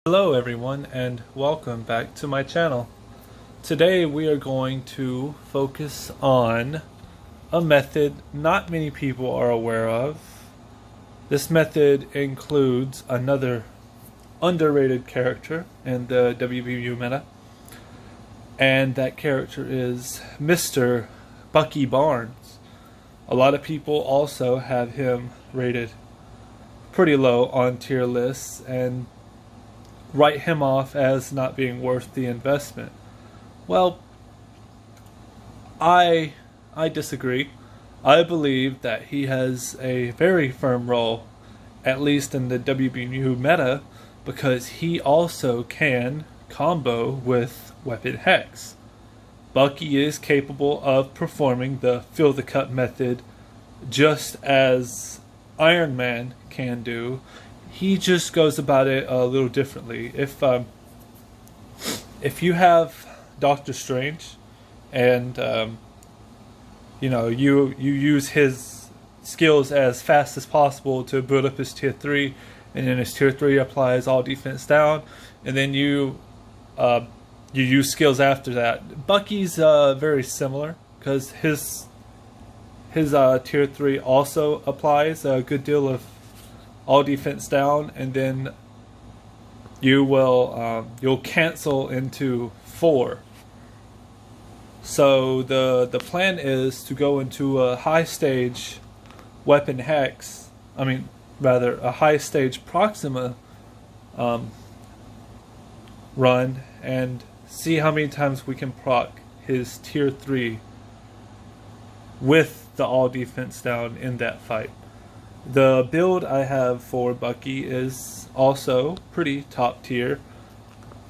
Hello everyone and welcome back to my channel. Today we are going to focus on a method not many people are aware of. This method includes another underrated character in the PVE Meta, and that character is Mr. Bucky Barnes. A lot of people also have him rated pretty low on tier lists and write him off as not being worth the investment. Well, I disagree. I believe that he has a very firm role, at least in the PVE meta, because he also can combo with Weapon Hex. Bucky is capable of performing the fill the cup method just as Iron Man can do. He just goes about it a little differently. If you have Doctor Strange, and you use his skills as fast as possible to build up his tier 3, and then his tier 3 applies all defense down, and then you use skills after that. Bucky's very similar because his tier 3 also applies a good deal of all defense down, and then you'll cancel into 4. So the plan is to go into a high stage Weapon Hex, a high stage Proxima run, and see how many times we can proc his tier 3 with the all defense down in that fight. The build I have for Bucky is also pretty top tier.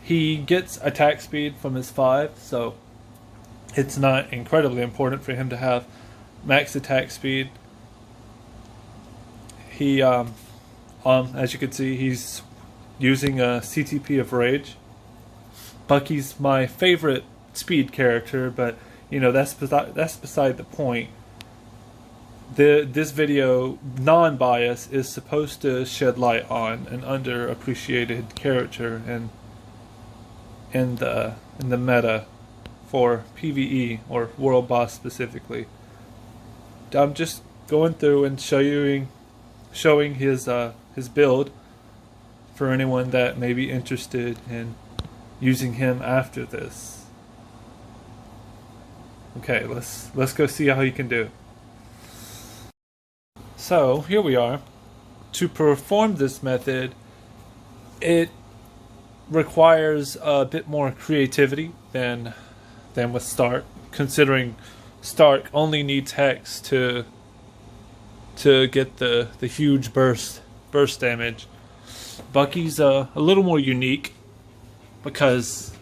He gets attack speed from his 5, so it's not incredibly important for him to have max attack speed. He, as you can see, he's using a CTP of Rage. Bucky's my favorite speed character, but that's beside the point. This video, non-bias, is supposed to shed light on an underappreciated character in the meta for PVE, or World Boss specifically. I'm just going through and showing his build for anyone that may be interested in using him after this. Okay, let's go see how you can do. So here we are. To perform this method, it requires a bit more creativity than with Stark, considering Stark only needs Hex to get the huge burst damage. Bucky's a little more unique because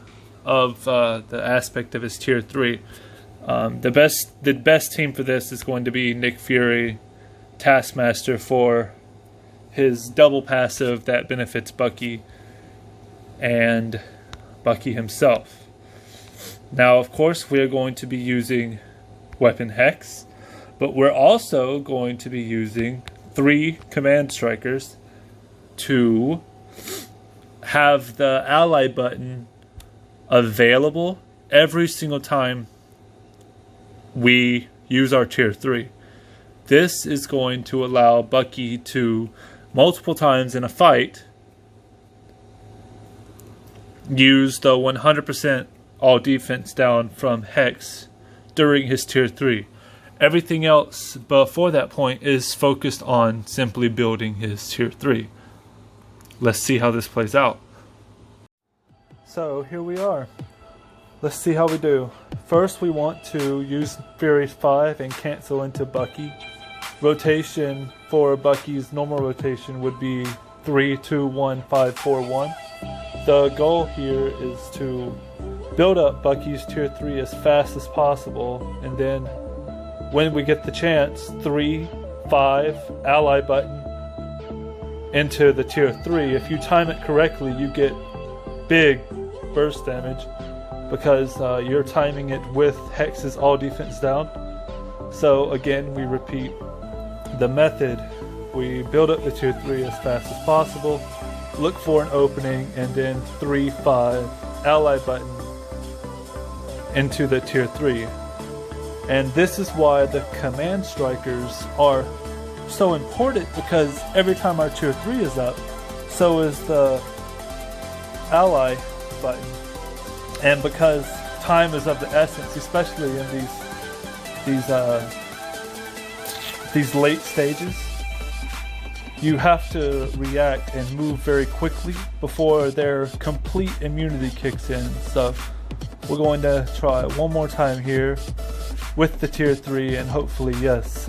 of the aspect of his tier 3. The best team for this is going to be Nick Fury, Taskmaster for his double passive that benefits Bucky, and Bucky himself. Now, of course, we are going to be using Weapon Hex, but we're also going to be using 3 command strikers to have the ally button available every single time we use our tier 3. This is going to allow Bucky to, multiple times in a fight, use the 100% all defense down from Hex during his tier 3. Everything else before that point is focused on simply building his tier 3. Let's see how this plays out. So here we are. Let's see how we do. First, we want to use Fury's 5 and cancel into Bucky. Rotation for Bucky's normal rotation would be 3, 2, 1, 5, 4, 1. The goal here is to build up Bucky's tier 3 as fast as possible, and then when we get the chance, 3, 5, ally button into the tier 3. If you time it correctly, you get big burst damage because you're timing it with Hex's all defense down. So again, we repeat the method. We build up the tier 3 as fast as possible, look for an opening, and then 3-5 ally button into the tier 3. And this is why the command strikers are so important, because every time our tier 3 is up, so is the ally button. And because time is of the essence, especially in these late stages, you have to react and move very quickly before their complete immunity kicks in. So we're going to try one more time here with the tier 3 and hopefully, yes,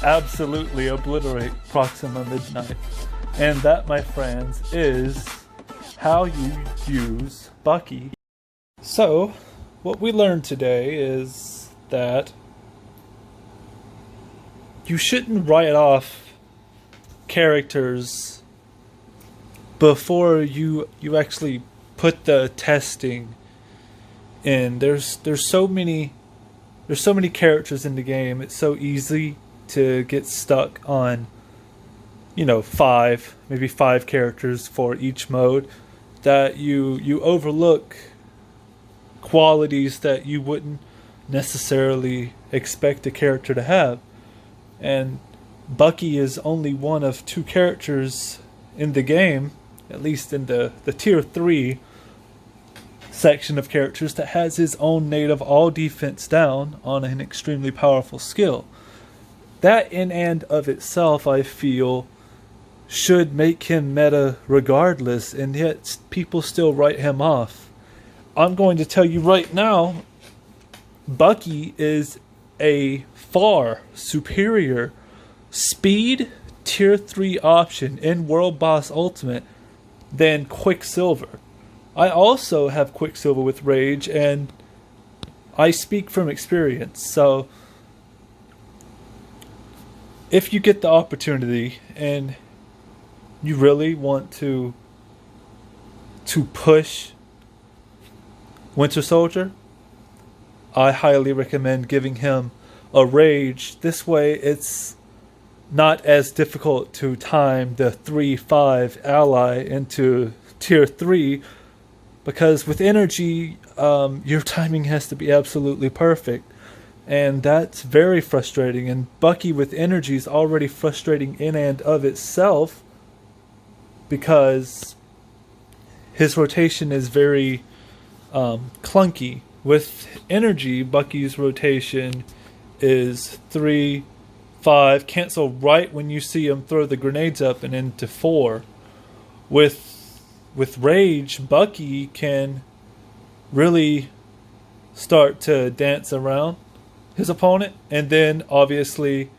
absolutely obliterate Proxima Midnight. And that, my friends, is how you use Bucky. So, what we learned today is that you shouldn't write off characters before you actually put the testing in. There's so many characters in the game. It's so easy to get stuck on, you know, maybe five characters for each mode, that you overlook qualities that you wouldn't necessarily expect a character to have. And Bucky is only one of 2 characters in the game, at least in the tier 3 section of characters, that has his own native all defense down on an extremely powerful skill. That in and of itself, I feel, should make him meta regardless, and yet people still write him off. I'm going to tell you right now, Bucky is a far superior speed tier 3 option in World Boss Ultimate than Quicksilver. I also have Quicksilver with Rage, and I speak from experience. So if you get the opportunity and you really want to push Winter Soldier, I highly recommend giving him a Rage. This way it's not as difficult to time the 3-5 ally into tier 3, because with energy, your timing has to be absolutely perfect, and that's very frustrating. And Bucky with energy is already frustrating in and of itself, because his rotation is very clunky. With energy, Bucky's rotation is 3-5, cancel right when you see him throw the grenades up, and into 4. With Rage, Bucky can really start to dance around his opponent, and then obviously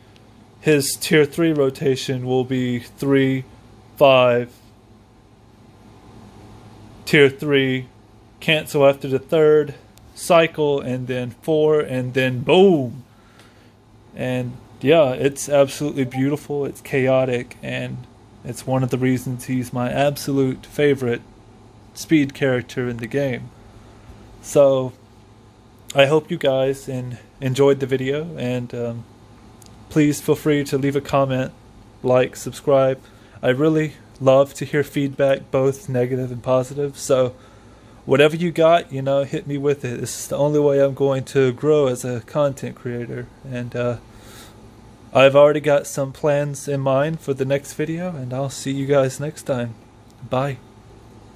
his tier 3 rotation will be 3-5, tier 3, cancel after the 3rd cycle, and then 4, and then boom. And yeah, it's absolutely beautiful. It's chaotic, and it's one of the reasons he's my absolute favorite speed character in the game. So I hope you guys enjoyed the video, and please feel free to leave a comment, like, subscribe. I really love to hear feedback, both negative and positive. So whatever you got, you know, hit me with it. This is the only way I'm going to grow as a content creator. And I've already got some plans in mind for the next video, and I'll see you guys next time. Bye.